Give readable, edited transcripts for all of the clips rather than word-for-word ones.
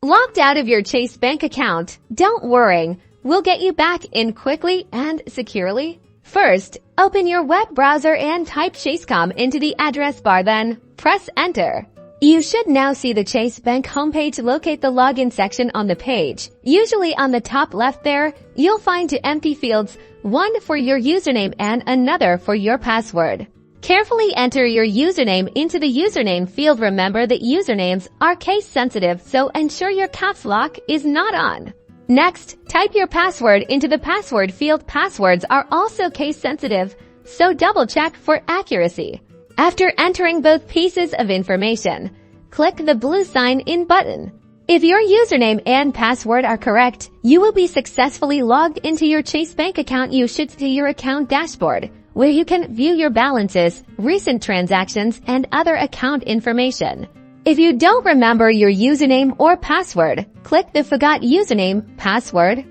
Locked out of your Chase bank account? Don't worry, we'll get you back in quickly and securely. First, open your web browser and type Chase.com into the address bar, then press enter. You should now see the Chase Bank homepage. Locate the login section on the page. Usually on the top left there, you'll find two empty fields, one for your username and another for your password. Carefully enter your username into the username field. Remember that usernames are case sensitive, so ensure your caps lock is not on. Next, type your password into the password field. Passwords are also case sensitive, so double check for accuracy. After entering both pieces of information, click the blue sign in button. If your username and password are correct, you will be successfully logged into your Chase Bank account. You should see your account dashboard, where you can view your balances, recent transactions, and other account information. If you don't remember your username or password, click the Forgot Username, Password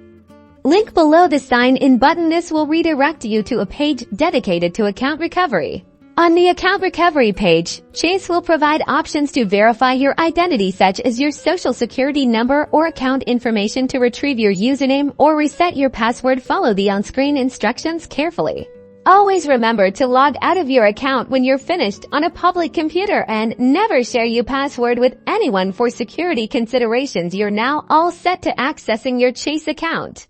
link below the Sign In button. This will redirect you to a page dedicated to account recovery. On the account recovery page, Chase will provide options to verify your identity, such as your social security number or account information. To retrieve your username or reset your password, follow the on-screen instructions carefully. Always remember to log out of your account when you're finished on a public computer, and never share your password with anyone for security considerations. You're now all set to accessing your Chase account.